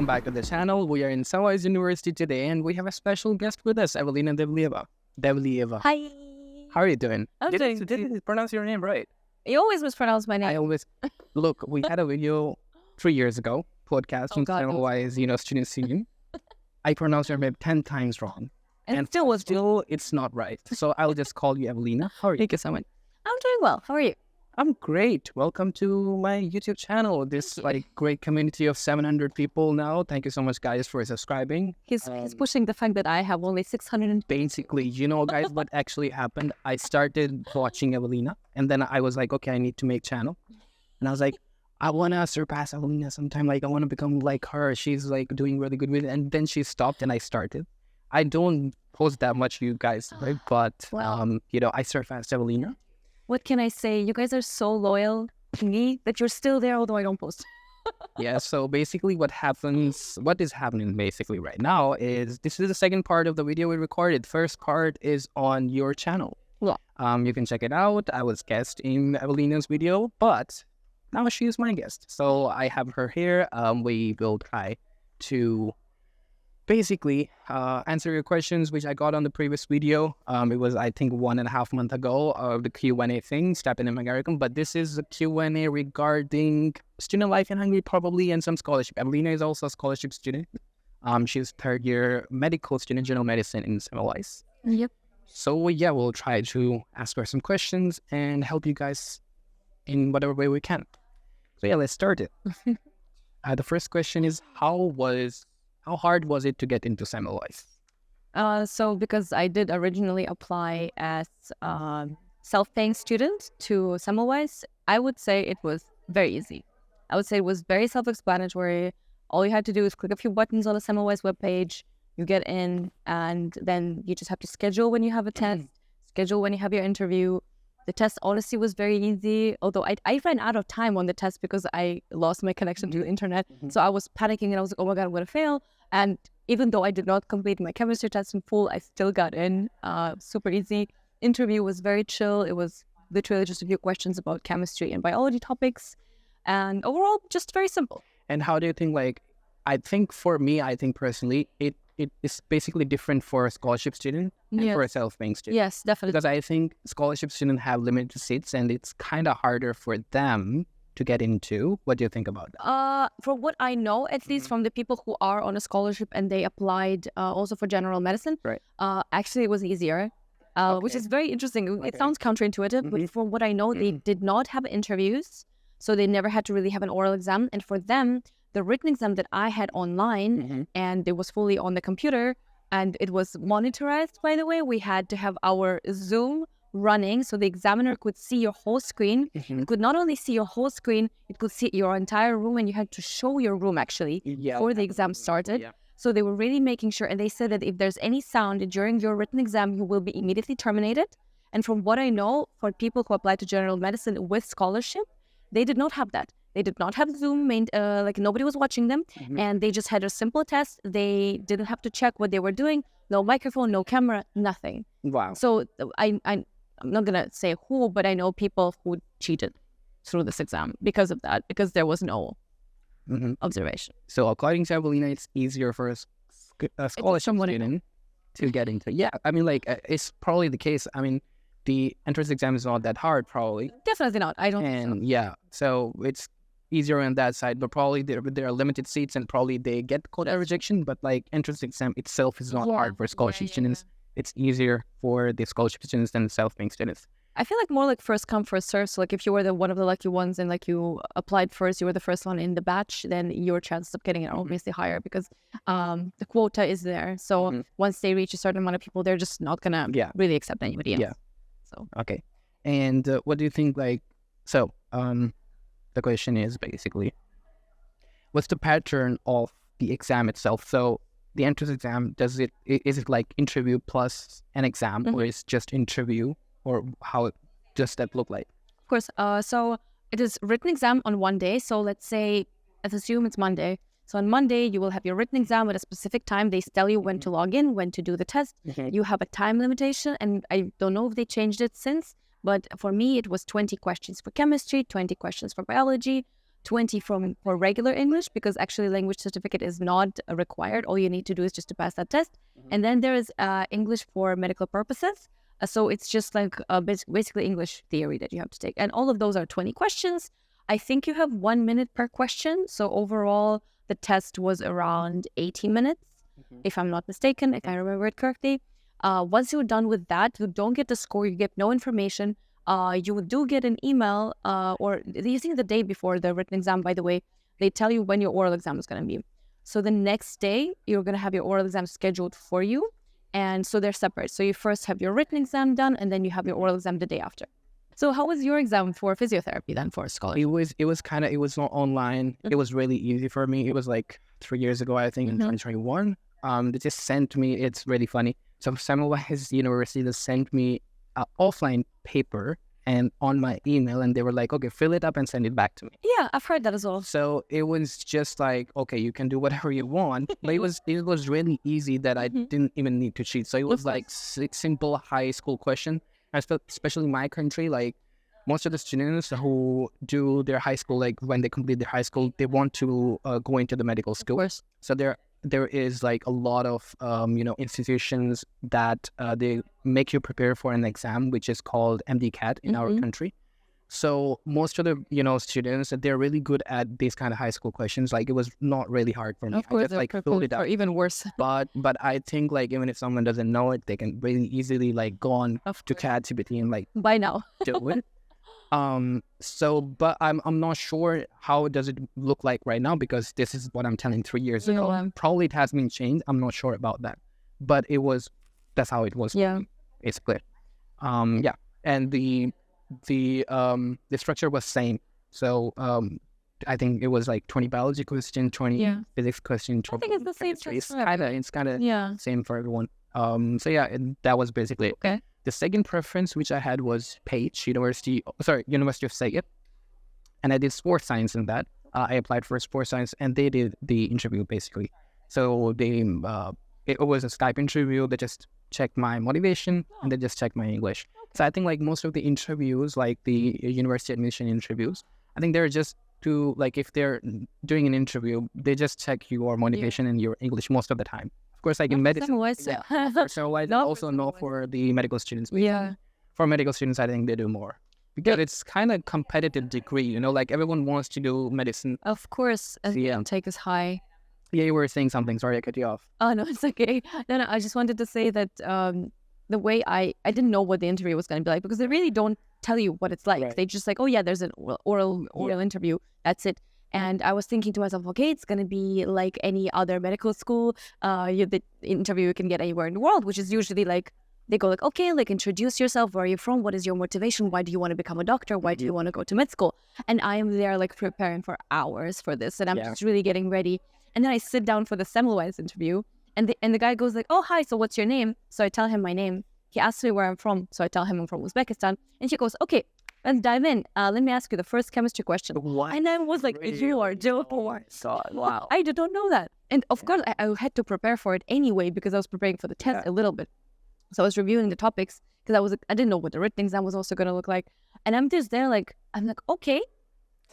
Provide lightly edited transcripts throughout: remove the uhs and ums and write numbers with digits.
welcome back to the channel. We are in Semmelweis University today and we have a special guest with us, Evelina Davlieva. Hi. How are you doing? Did you pronounce your name right? You always mispronounce my I name. always... Look, we had a video 3 years ago, podcast from Semmelweis Student Scene. I pronounced your name 10 times wrong. And still it's not right. So I'll just call you Evelina. How are you? Thank you so much. I'm doing well. How are you? I'm great. Welcome to my YouTube channel. This great community of 700 people now. Thank you so much, guys, for subscribing. He's pushing the fact that I have only 600. Basically, you know, guys, what actually happened? I started watching Evelina, and then I was like, okay, I need to make channel. And I was like, I want to surpass Evelina sometime. Like, I want to become like her. She's like doing really good with it. And then she stopped, and I started. I don't post that much, you guys, right? But you know, I surpassed Evelina. What can I say? You guys are so loyal to me that you're still there, although I don't post. Yeah, so basically what is happening basically right now is this is the second part of the video we recorded. First part is on your channel. Yeah. You can check it out. I was guest in Evelina's video, but now she is my guest. So I have her here. We will try to basically answer your questions, which I got on the previous video. It was, I think, 1.5 months ago, the Q&A thing, Stepping in Hungarian. But this is a Q&A regarding student life in Hungary, probably, and some scholarship. Evelina is also a scholarship student. She's third year medical student, general medicine in Semmelweis. Yep. So yeah, we'll try to ask her some questions and help you guys in whatever way we can. So yeah, let's start it. The first question is, how hard was it to get into Semmelweis? So because I did originally apply as a self-paying student to Semmelweis, I would say it was very easy. I would say it was very self-explanatory. All you had to do is click a few buttons on the Semmelweis webpage, you get in, and then you just have to schedule when you have a test, schedule when you have your interview. The test honestly was very easy, although I ran out of time on the test because I lost my connection to the internet. So I was panicking and I was like, oh my God, I'm going to fail. And even though I did not complete my chemistry test in full, I still got in. Super easy. Interview was very chill. It was literally just a few questions about chemistry and biology topics. And overall, just very simple. And how do you think, I think personally, it is basically different for a scholarship student and for a self-paying student. Yes, definitely. Because I think scholarship students have limited seats and it's kind of harder for them to get into. What do you think about that? From what I know, at least from the people who are on a scholarship and they applied also for general medicine, right? Actually, it was easier, which is very interesting. It sounds counterintuitive, but from what I know, they did not have interviews, so they never had to really have an oral exam. And for them, the written exam that I had online, and it was fully on the computer, and it was monitorized, by the way. We had to have our Zoom running so the examiner could see your whole screen. It could not only see your whole screen, it could see your entire room, and you had to show your room actually before the exam started. So they were really making sure, and they said that if there's any sound during your written exam, you will be immediately terminated. And from what I know, for people who applied to general medicine with scholarship, they did not have that. They did not have Zoom, nobody was watching them, and they just had a simple test. They didn't have to check what they were doing. No microphone, no camera, nothing. Wow. So I'm not going to say who, but I know people who cheated through this exam because of that, because there was no observation. So according to Evelina, it's easier for a scholarship student to get into. Yeah, I mean, it's probably the case. I mean, the entrance exam is not that hard, probably. Definitely not. I don't think so. Yeah, so it's easier on that side, but probably there are limited seats and probably they get quota rejection, but entrance exam itself is not hard for scholarship students. It's easier for the scholarship students than self-paying students. I feel like more like first come, first serve. So if you were one of the lucky ones and you applied first, you were the first one in the batch, then your chances of getting it are obviously higher because the quota is there. So once they reach a certain amount of people, they're just not going to really accept anybody else. Yeah. So okay. And what do you think, the question is basically, what's the pattern of the exam itself? So the entrance exam, is it like interview plus an exam, or is just interview, or how does that look like? Of course. So it is written exam on one day. So let's assume it's Monday. So on Monday, you will have your written exam at a specific time. They tell you when to log in, when to do the test. You have a time limitation, and I don't know if they changed it since, but for me, it was 20 questions for chemistry, 20 questions for biology, 20 for regular English, because actually language certificate is not required. All you need to do is just to pass that test. And then there is English for medical purposes. So it's just like basically English theory that you have to take. And all of those are 20 questions. I think you have 1 minute per question. So overall, the test was around 80 minutes, if I'm not mistaken, if I remember it correctly. Once you're done with that, you don't get the score, you get no information. You do get an email, or I think the day before the written exam, by the way, they tell you when your oral exam is going to be. So the next day, you're going to have your oral exam scheduled for you. And so they're separate. So you first have your written exam done, and then you have your oral exam the day after. So how was your exam for physiotherapy then for scholarship? It was not online. It was really easy for me. It was like 3 years ago, I think, in 2021. They just sent me, it's really funny. So Semmelweis University, they sent me an offline paper and on my email, and they were like, okay, fill it up and send it back to me. Yeah, I've heard that as well. So it was just like, okay, you can do whatever you want. But it was really easy that I didn't even need to cheat. So it was like simple high school question. Especially in my country, like most of the students who do their high school, like when they complete their high school, they want to go into the medical school. Of course. So there is like a lot of institutions that they make you prepare for an exam, which is called MDCAT in our country. So most of the students, they're really good at these kind of high school questions. Like it was not really hard for me. Of course, I just like filled it out. Or even worse. But I think like even if someone doesn't know it, they can really easily like go on to ChatGPT and like by now do it. So, but I'm not sure how does it look like right now, because this is what I'm telling 3 years ago. Probably it has been changed. I'm not sure about that, but that's how it was. Yeah, it's clear. Yeah, and the structure was same. So I think it was like 20 biology question, 20 physics question. I think it's the same. It's kind of same for everyone. So yeah, that was basically it. Okay. The second preference which I had was University of Szeged, and I did sports science in that. I applied for sports science, and they did the interview basically. So it was a Skype interview. They just checked my motivation and they just checked my English. So I think like most of the interviews, like the university admission interviews, I think they're just to like if they're doing an interview, they just check your motivation and your English most of the time. Of course, like in medicine, so I also know for the medical students. Yeah, for medical students, I think they do more because it's kind of competitive degree. Like everyone wants to do medicine. Of course, as the intake is high. Yeah, you were saying something. Sorry, I cut you off. Oh no, it's okay. No, I just wanted to say that the way I didn't know what the interview was going to be like, because they really don't tell you what it's like. Right. They just like, oh yeah, there's an oral interview. That's it. And I was thinking to myself, okay, it's going to be like any other medical school. The interview you can get anywhere in the world, which is usually like, they go like, okay, like introduce yourself. Where are you from? What is your motivation? Why do you want to become a doctor? Why do you want to go to med school? And I am there like preparing for hours for this. And I'm just really getting ready. And then I sit down for the Semmelweis interview. And the guy goes like, oh, hi, so what's your name? So I tell him my name. He asks me where I'm from. So I tell him I'm from Uzbekistan. And he goes, okay, let's dive in. Let me ask you the first chemistry question. What? And I was like, you are joking. Oh my God, wow. I did not know that. And of course, I had to prepare for it anyway, because I was preparing for the test a little bit. So I was reviewing the topics, because I didn't know what the written exam was also going to look like. And I'm just there like, I'm like, okay.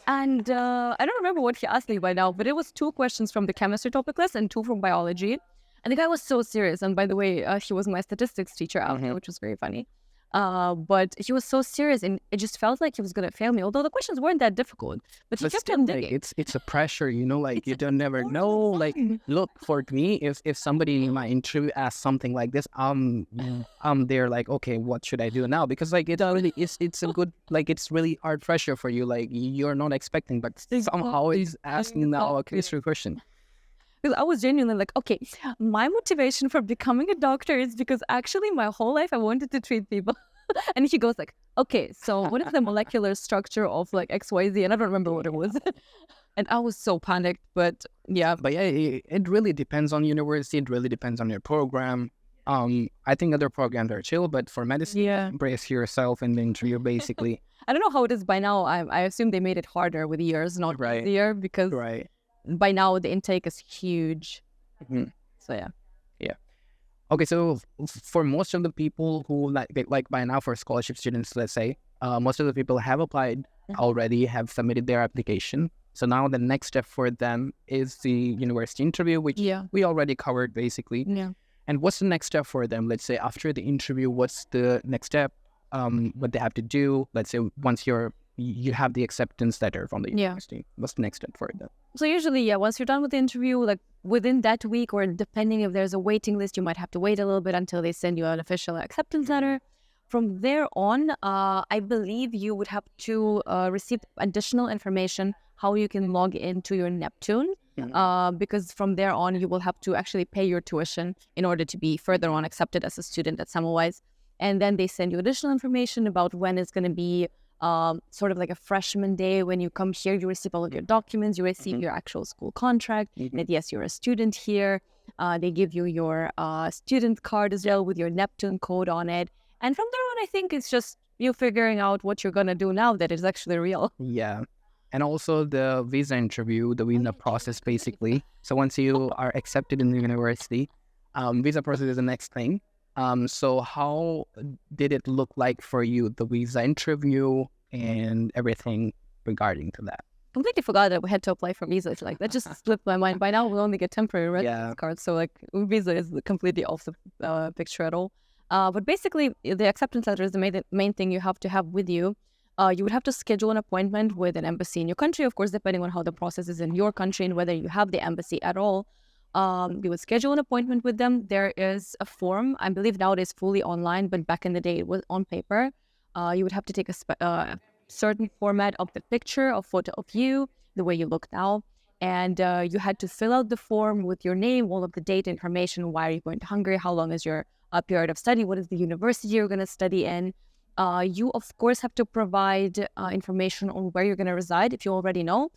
And I don't remember what he asked me by now, but it was 2 questions from the chemistry topic list and 2 from biology. And the guy was so serious. And by the way, he was my statistics teacher out there, which was very funny. But he was so serious, and it just felt like he was going to fail me, although the questions weren't that difficult. But he kept on digging. Like, it's a pressure, like you don't never know. Like, look, for me, if somebody in my interview asks something like this, I'm there like, okay, what should I do now? Because like it's a good, like it's really hard pressure for you. Like you're not expecting, but somehow he's asking now a chemistry question. Because I was genuinely like, okay, my motivation for becoming a doctor is because actually my whole life I wanted to treat people. And he goes like, okay, so what is the molecular structure of like XYZ? And I don't remember what it was. And I was so panicked, but yeah. But yeah, it really depends on university. It really depends on your program. I think other programs are chill, but for medicine, brace yourself in the interview, basically. I don't know how it is by now. I assume they made it harder with years, not easier, because by now the intake is huge. So yeah. Okay, so for most of the people who like by now for scholarship students, let's say, most of the people have applied already, have submitted their application. So now the next step for them is the university interview, which we already covered basically. Yeah. And what's the next step for them? Let's say after the interview, what's the next step? What they have to do? Let's say once you have the acceptance letter from the university, what's the next step for them? So usually, once you're done with the interview, like within that week, or depending if there's a waiting list, you might have to wait a little bit until they send you an official acceptance letter. From there on, I believe you would have to receive additional information how you can log into your Neptune, because from there on, you will have to actually pay your tuition in order to be further on accepted as a student at Semmelweis. And then they send you additional information about when it's going to be sort of like a freshman day. When you come here, you receive all of your documents, you receive your actual school contract, that yes, you're a student here. They give you your student card as well with your Neptune code on it. And from there on, I think it's just you figuring out what you're going to do now that is actually real. Yeah. And also the visa interview, the visa process, basically. So once you are accepted in the university, visa process is the next thing. So how did it look like for you, the visa interview and everything regarding to that? Completely forgot that we had to apply for visa. It's like, that just slipped my mind. By now, we'll only get temporary residence cards. So like visa is completely off the picture at all. But basically, the acceptance letter is the main thing you have to have with you. You would have to schedule an appointment with an embassy in your country, of course, depending on how the process is in your country and whether you have the embassy at all. You would schedule an appointment with them. There is a form. I believe now it is fully online, but back in the day it was on paper. You would have to take a certain format of the picture, a photo of you, the way you look now. And you had to fill out the form with your name, all of the date information, why are you going to Hungary, how long is your period of study, what is the university you're going to study in. You, of course, have to provide information on where you're going to reside if you already know.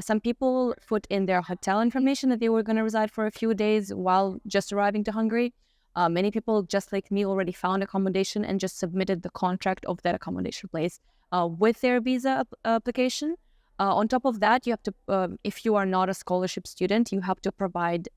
Some people put in their hotel information that they were going to reside for a few days while just arriving to Hungary. Many people, just like me, already found accommodation and just submitted the contract of that accommodation place with their visa application. On top of that, you have to, if you are not a scholarship student, you have to provide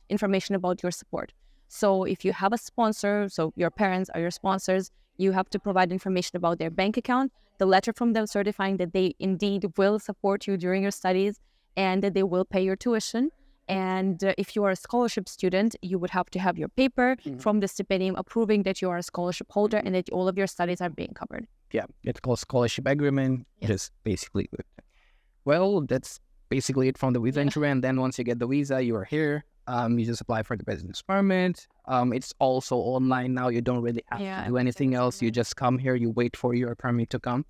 information about your support. So if you have a sponsor, so your parents are your sponsors, you have to provide information about their bank account, the letter from them certifying that they indeed will support you during your studies and that they will pay your tuition. And if you are a scholarship student, you would have to have your paper from the stipendium approving that you are a scholarship holder and that all of your studies are being covered. Yeah, it's called scholarship agreement. Yes. Just basically, well, that's basically it from the visa interview. And then once you get the visa, you are here. You just apply for the residence permit. It's also online now. You don't really have to do anything else. You just come here. You wait for your permit to come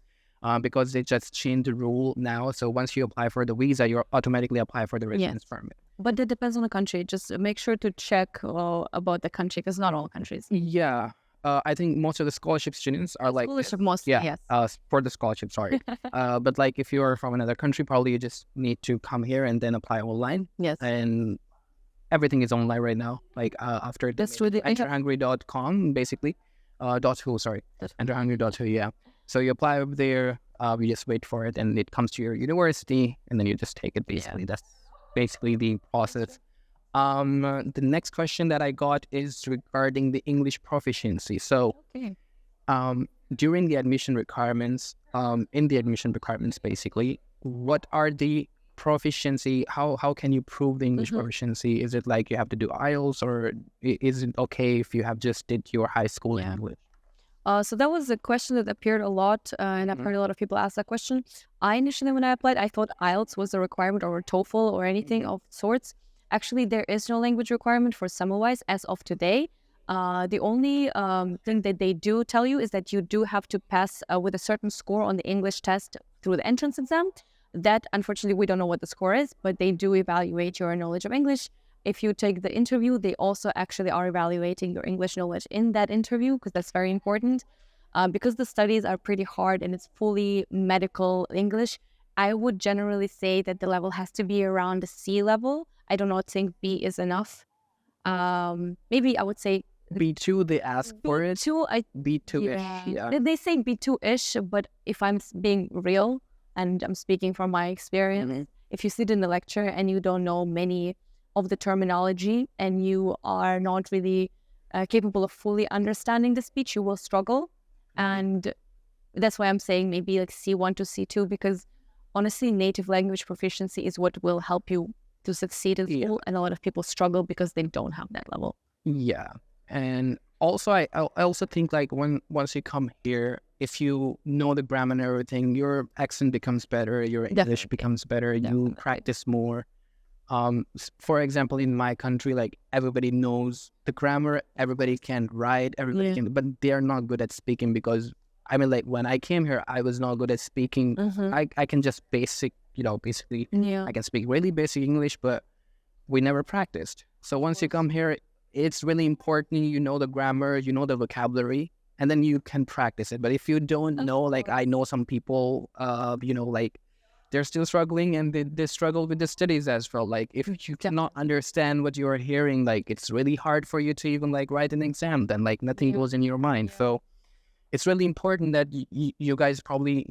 because they just changed the rule now. So once you apply for the visa, you automatically apply for the residence permit. But that depends on the country. Just make sure to check about the country because not all countries. Yeah. I think most of the scholarship students are like scholarship mostly, yes. For the scholarship, sorry. But like if you're from another country, probably you just need to come here and then apply online. Yes. And everything is online right now. Like after enterhungary.com, basically. .hu, sorry. Enterhungary.hu, yeah. So you apply over there, you just wait for it, and it comes to your university, and then you just take it, basically. That's basically the process. The next question that I got is regarding the English proficiency. So during the admission requirements, basically, what are the proficiency? How can you prove the English proficiency? Is it like you have to do IELTS, or is it okay if you have just did your high school English? So that was a question that appeared a lot, and I've heard a lot of people ask that question. I initially, when I applied, I thought IELTS was a requirement, or a TOEFL, or anything of sorts. Actually, there is no language requirement for Semmelweis as of today. The only thing that they do tell you is that you do have to pass with a certain score on the English test through the entrance exam. That, unfortunately, we don't know what the score is, but they do evaluate your knowledge of English. If you take the interview, they also actually are evaluating your English knowledge in that interview, because that's very important. Because the studies are pretty hard and it's fully medical English, I would generally say that the level has to be around the C level. I do not think B is enough. Maybe I would say B2, they ask for it. B2-ish, yeah. They say B2-ish, but if I'm being real, and I'm speaking from my experience, if you sit in the lecture and you don't know many of the terminology and you are not really capable of fully understanding the speech, you will struggle. And that's why I'm saying maybe like C1 to C2, because honestly, native language proficiency is what will help you to succeed in school. And a lot of people struggle because they don't have that level. Yeah. And also, I also think like once you come here, if you know the grammar and everything, your accent becomes better, your English becomes better, you practice more. For example, in my country, like everybody knows the grammar, everybody can write, everybody can, but they're not good at speaking because I mean, like when I came here, I was not good at speaking. I can just basically, I can speak really basic English, but we never practiced. So once you come here, it's really important. You know the grammar, you know the vocabulary, and then you can practice it. But if you don't know, like I know some people, like they're still struggling and they struggle with the studies as well. Like if you cannot understand what you're hearing, like it's really hard for you to even like write an exam. Then like nothing goes in your mind. So it's really important that you guys probably,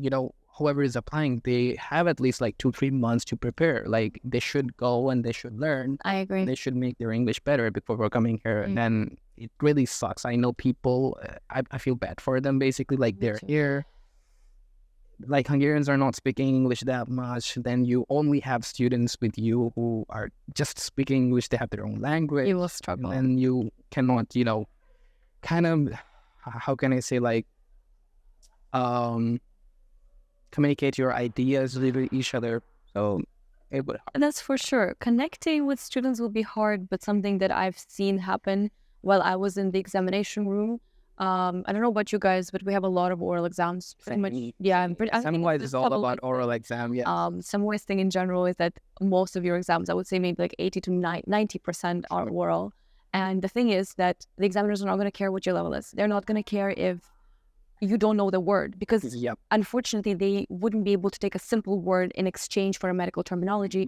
whoever is applying, they have at least like 2-3 months to prepare. Like they should go and they should learn. I agree. They should make their English better before coming here. And then it really sucks. I know people, I feel bad for them basically. Like they're here. Like Hungarians are not speaking English that much. Then you only have students with you who are just speaking English. They have their own language. You will struggle. And you cannot, kind of, how can I say, like, communicate your ideas with each other. So it would. And that's for sure. Connecting with students will be hard, but something that I've seen happen while I was in the examination room. I don't know about you guys, but we have a lot of oral exams. Pretty much, yeah. Semmelweis is all about oral exam, yeah. Semmelweis thing in general is that most of your exams, I would say maybe like 80 to 90% are oral. And the thing is that the examiners are not going to care what your level is. They're not going to care if you don't know the word because unfortunately they wouldn't be able to take a simple word in exchange for a medical terminology.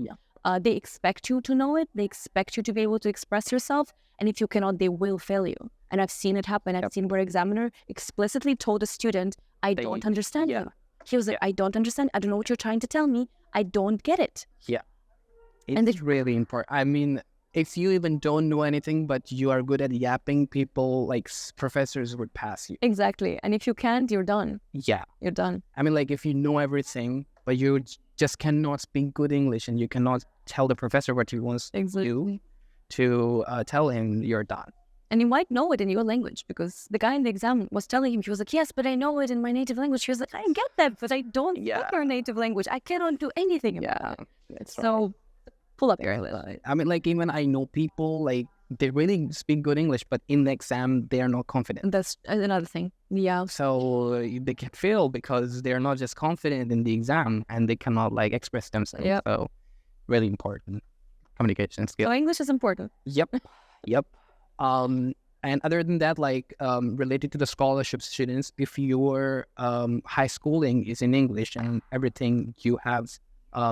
They expect you to know it. They expect you to be able to express yourself. And if you cannot, they will fail you. And I've seen it happen. I've seen where examiner explicitly told a student, I don't understand you. He was like, I don't understand. I don't know what you're trying to tell me. I don't get it. Yeah. It's really important. I mean, if you even don't know anything, but you are good at yapping, people, like professors would pass you. Exactly. And if you can't, you're done. Yeah. You're done. I mean, like if you know everything, but you just cannot speak good English and you cannot tell the professor what you want to tell him, you're done. And you might know it in your language because the guy in the exam was telling him, he was like, yes, but I know it in my native language. He was like, I get that, but I don't speak your native language. I cannot do anything about it. So pull up your English. I mean, like even I know people, like they really speak good English, but in the exam, they are not confident. That's another thing. Yeah. So they can fail because they're not just confident in the exam and they cannot like express themselves. Yep. So really important communication skills. So English is important. Yep. And other than that, like related to the scholarship students, if your high schooling is in English and everything you have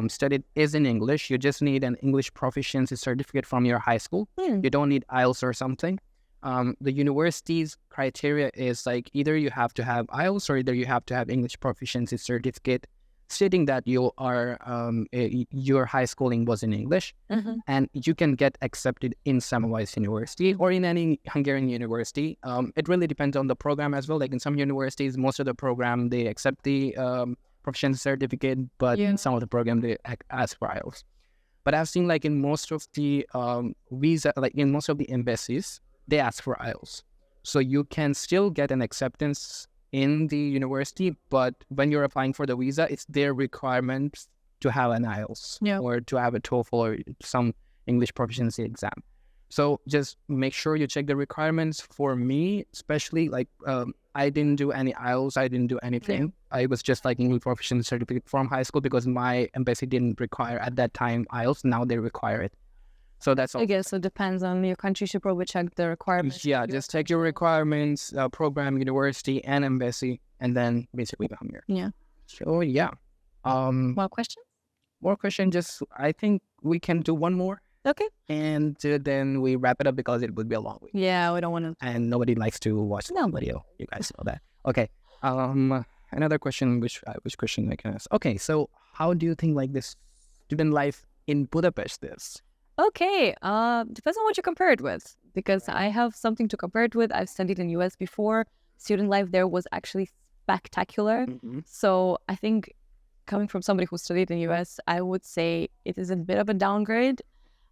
studied is in English, you just need an English proficiency certificate from your high school. You don't need IELTS or something. The university's criteria is like either you have to have IELTS or either you have to have English proficiency certificate stating that you are your high schooling was in English, and you can get accepted in Semmelweis University or in any Hungarian university. It really depends on the program as well. Like in some universities, most of the program they accept the proficiency certificate, but in some of the program they ask for IELTS. But I've seen like in most of the visa, like in most of the embassies, they ask for IELTS. So you can still get an acceptance in the university, but when you're applying for the visa, it's their requirement to have an IELTS or to have a TOEFL or some English proficiency exam. So just make sure you check the requirements. For me, especially, like I didn't do any IELTS, I didn't do anything. I was just like English proficiency certificate from high school because my embassy didn't require at that time IELTS. Now they require it. So that's all. I guess it depends on your country. You should probably check the requirements. Yeah, just check your requirements, program, university, and embassy, and then basically come here. Yeah. So yeah. More questions? More question. Just I think we can do one more. Okay. And then we wrap it up because it would be a long week. Yeah, we don't want to. And nobody likes to watch the video. You guys know that. Okay. Another question. Which question I can ask? Okay. So how do you think like this student life in Budapest is? Okay, depends on what you compare it with, because I have something to compare it with. I've studied in US before. Student life there was actually spectacular. So I think coming from somebody who studied in the US, I would say it is a bit of a downgrade.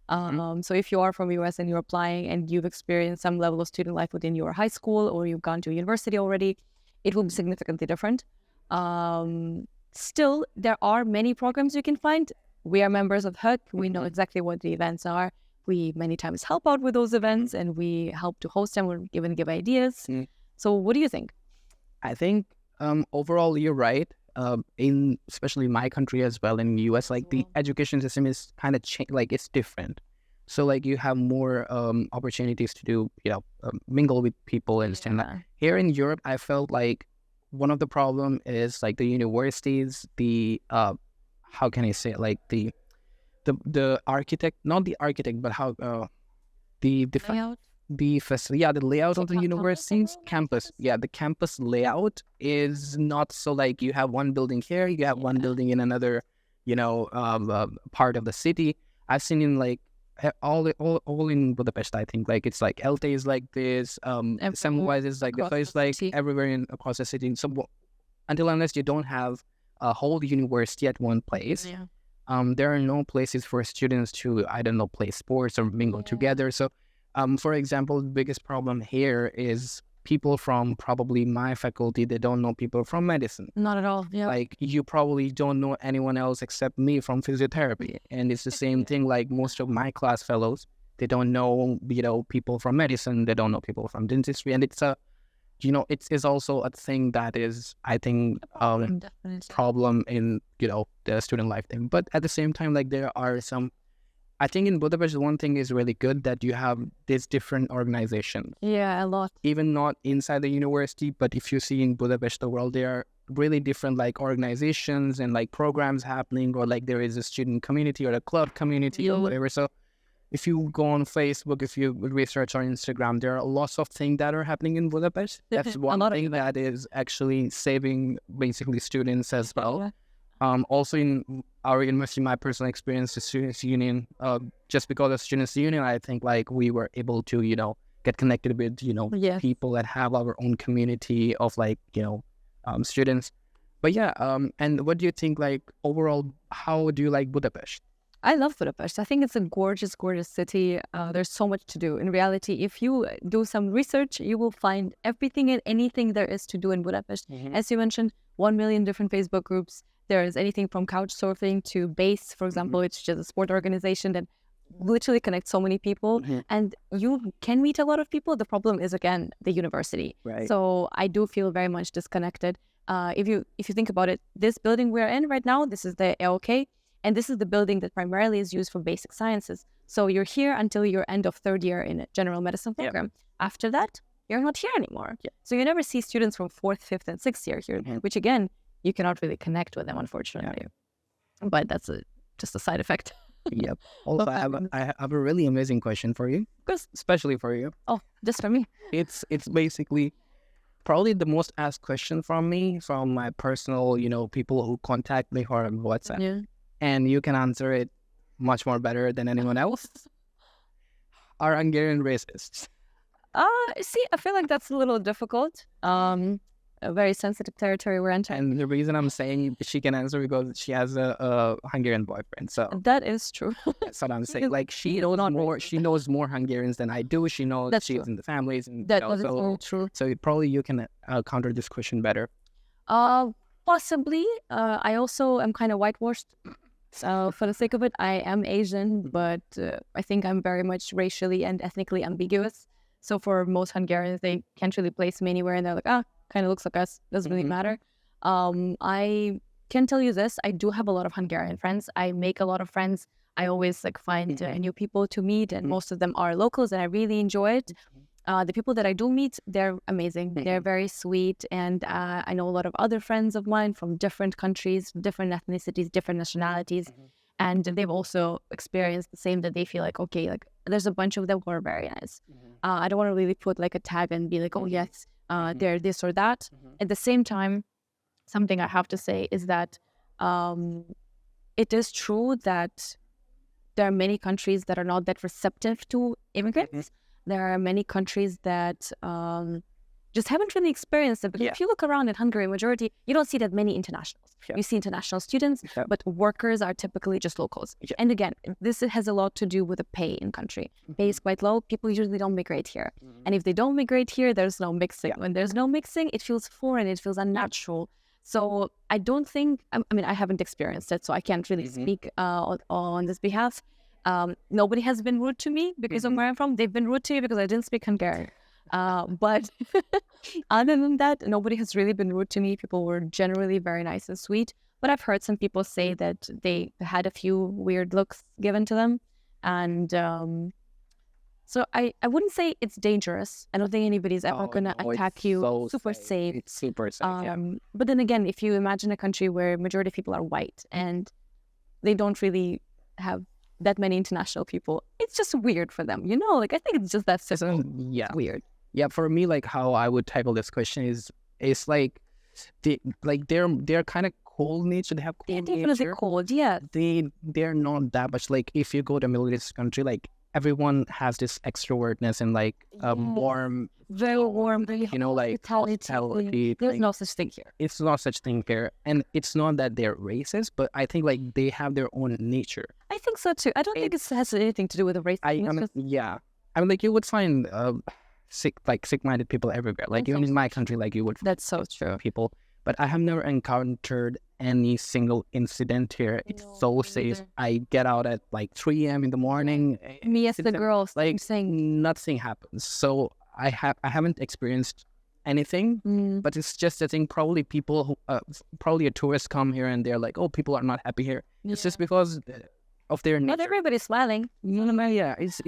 So if you are from US and you're applying and you've experienced some level of student life within your high school or you've gone to university already, it will be significantly different. Still, there are many programs you can find. We are members of HUC. We know exactly what the events are. We many times help out with those events and we help to host them or even give ideas. So what do you think? I think overall you're right. In especially my country as well, in the US, like the education system is kind of like it's different. So like you have more opportunities to do, mingle with people and stuff. Like here in Europe, I felt like one of the problem is like the universities, the how can I say it? Like the architect, not the architect, but how the Layout? the layout of the university's campus. Yeah, the campus layout is not so like you have one building here, you have one building in another, part of the city. I've seen in like all in Budapest. I think like it's like ELTE is like this, Semmelweis is like this. So it's like everywhere across the city. So until unless you don't have a whole university at one place, there are no places for students to, I don't know, play sports or mingle together. So for example, the biggest problem here is people from probably my faculty, they don't know people from medicine. Not at all. Yeah. Like you probably don't know anyone else except me from physiotherapy. And it's the same thing, like most of my class fellows, they don't know, people from medicine, they don't know people from dentistry. And it's it is also a thing that is, I think, problem in, the student life thing. But at the same time, like there are some, I think in Budapest, one thing is really good that you have these different organizations. Yeah, a lot. Even not inside the university, but if you see in Budapest, the world, there are really different like organizations and like programs happening, or like there is a student community or a club community or whatever. So if you go on Facebook, if you research on Instagram, there are lots of things that are happening in Budapest. That's one thing that is actually saving basically students as well. Yeah. Also in our university, my personal experience, the Students' Union, just because of Students' Union, I think like we were able to, get connected with, people that have our own community of like, students. But yeah, and what do you think, like overall, how do you like Budapest? I love Budapest. I think it's a gorgeous, gorgeous city. There's so much to do. In reality, if you do some research, you will find everything and anything there is to do in Budapest. As you mentioned, 1 million different Facebook groups. There is anything from couch surfing to BASE, for example, which is just a sport organization that literally connects so many people. And you can meet a lot of people. The problem is, again, the university. Right. So I do feel very much disconnected. If you think about it, this building we're in right now, this is the AOK. And this is the building that primarily is used for basic sciences. So you're here until your end of third year in a general medicine program. After that, you're not here anymore. So you never see students from fourth, fifth, and sixth year here, which again, you cannot really connect with them, unfortunately. But that's just a side effect. Yep. Also, I have a really amazing question for you, especially for you. Oh, just for me. It's basically probably the most asked question from me, from my personal, people who contact me or on WhatsApp. Yeah. And you can answer it much more better than anyone else. Are Hungarian racists? See, I feel like that's a little difficult. A very sensitive territory we're entering. And the reason I'm saying she can answer because she has a Hungarian boyfriend. So that is true. That's what I'm saying. Like she knows more. She knows more Hungarians than I do. She knows she's in the families, and that is so true. So probably you can counter this question better. Possibly. I also am kind of whitewashed. So for the sake of it, I am Asian, but I think I'm very much racially and ethnically ambiguous. So for most Hungarians, they can't really place me anywhere, and they're like, kind of looks like us, doesn't really matter. I can tell you this, I do have a lot of Hungarian friends. I make a lot of friends. I always find new people to meet, and most of them are locals, and I really enjoy it. The people that I do meet, they're amazing. They're very sweet, and I know a lot of other friends of mine from different countries, different ethnicities, different nationalities, and they've also experienced the same, that they feel like, okay, like there's a bunch of them who are very nice. I don't want to really put like a tag and be like, oh yes, they're this or that. At the same time, something I have to say is that it is true that there are many countries that are not that receptive to immigrants. There are many countries that just haven't really experienced it. But if you look around in Hungary, majority, you don't see that many internationals. You see international students, but workers are typically just locals. And again, this has a lot to do with the pay in country. Pay is quite low. People usually don't migrate here. And if they don't migrate here, there's no mixing. When there's no mixing, it feels foreign, it feels unnatural. So I don't think, I mean, I haven't experienced it, so I can't really speak on this behalf. Nobody has been rude to me because of where I'm from. They've been rude to me because I didn't speak Hungarian. But other than that, nobody has really been rude to me. People were generally very nice and sweet. But I've heard some people say that they had a few weird looks given to them. And so I wouldn't say it's dangerous. I don't think anybody's ever going to attack you. So super safe. It's super safe, But then again, if you imagine a country where majority of people are white and they don't really have that many international people, it's just weird for them, you know? Like, I think it's just that simple. Weird. Yeah, for me, like how I would tackle this question is like they're kind of cold nature. They have cold They're definitely nature. cold, yeah. They're not that much like if you go to a Middle East country, like everyone has this extrovertness and like warm, very warm, very you know, like hospitality. There's no such thing here. It's not such thing here, and it's not that they're racist, but I think like they have their own nature. I think so too. I don't think it has anything to do with the race. I mean, like you would find sick-minded people everywhere. Like even in my country, like you would. That's so true. People, but I have never encountered any single incident here. It's so safe. I get out at like 3 a.m. in the morning. Me as the girl, like saying nothing happens. So I haven't experienced anything. But it's just a thing. Probably people who probably a tourist come here and they're like, oh, people are not happy here. It's just because of their nature. Not everybody's smiling. It's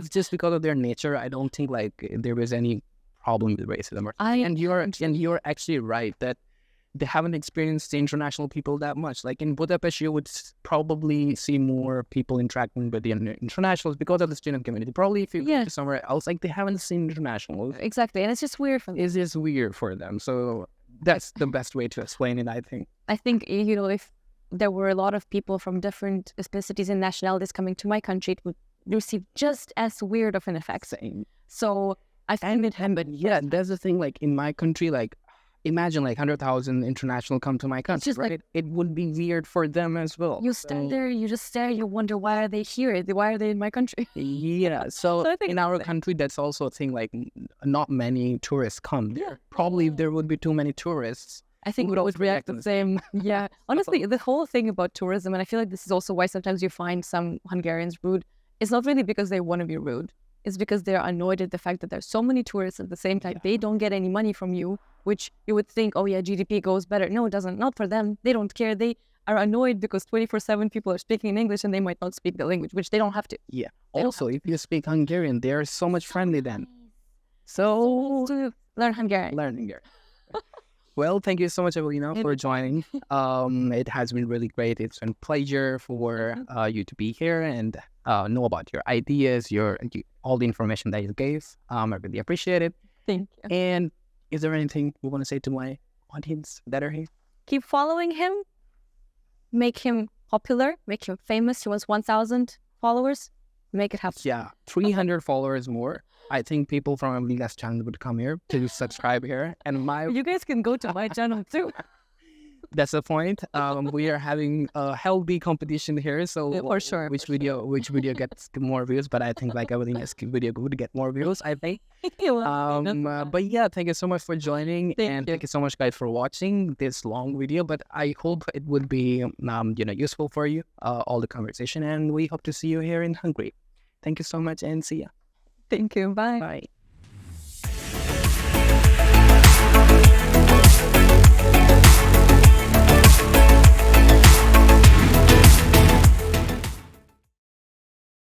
just because of their nature. I don't think like there is any problem with racism. And you're actually right that they haven't experienced the international people that much. Like in Budapest, you would probably see more people interacting with the internationals because of the student community. Probably if you go to somewhere else, like they haven't seen internationals. Exactly, and it's just weird for them. It's just weird for them. So that's the best way to explain it, I think. I think, you know, if there were a lot of people from different ethnicities and nationalities coming to my country, it would receive just as weird of an effect. So I find it but yeah, that's the thing. Like in my country, like imagine like 100,000 international come to my country, right? Like, it would be weird for them as well. You stand there, you just stare, you wonder why are they here? Why are they in my country? Yeah, so in our country, that's also a thing. Like not many tourists come there. Probably if there would be too many tourists, I think we would react the same. Yeah, honestly, the whole thing about tourism, and I feel like this is also why sometimes you find some Hungarians rude. It's not really because they want to be rude. It's because they're annoyed at the fact that there's so many tourists at the same time. They don't get any money from you, which you would think, oh yeah, GDP goes better. No, it doesn't. Not for them. They don't care. They are annoyed because 24/7 people are speaking in English and they might not speak the language, which they don't have to. Yeah. Also, if you speak Hungarian, they are so much friendly then. So to learn Hungarian. Learn Hungarian. Well, thank you so much, Evelina, for joining. It has been really great. It's been a pleasure for you to be here and know about your ideas, all the information that you gave. I really appreciate it. Thank you. And is there anything you want to say to my audience that are here? Keep following him. Make him popular. Make him famous. He wants 1,000 followers. Make it happen. Yeah, 300 followers more. I think people from Evelina's channel would come here to subscribe here. And you guys can go to my channel too. That's the point. We are having a healthy competition here, so for sure. Which video gets more views? But I think like Evelina's video would get more views, I think. But yeah, thank you so much for joining, thank you so much, guys, for watching this long video. But I hope it would be useful for you, all the conversation, and we hope to see you here in Hungary. Thank you so much, and see ya. Thank you. Bye. Bye.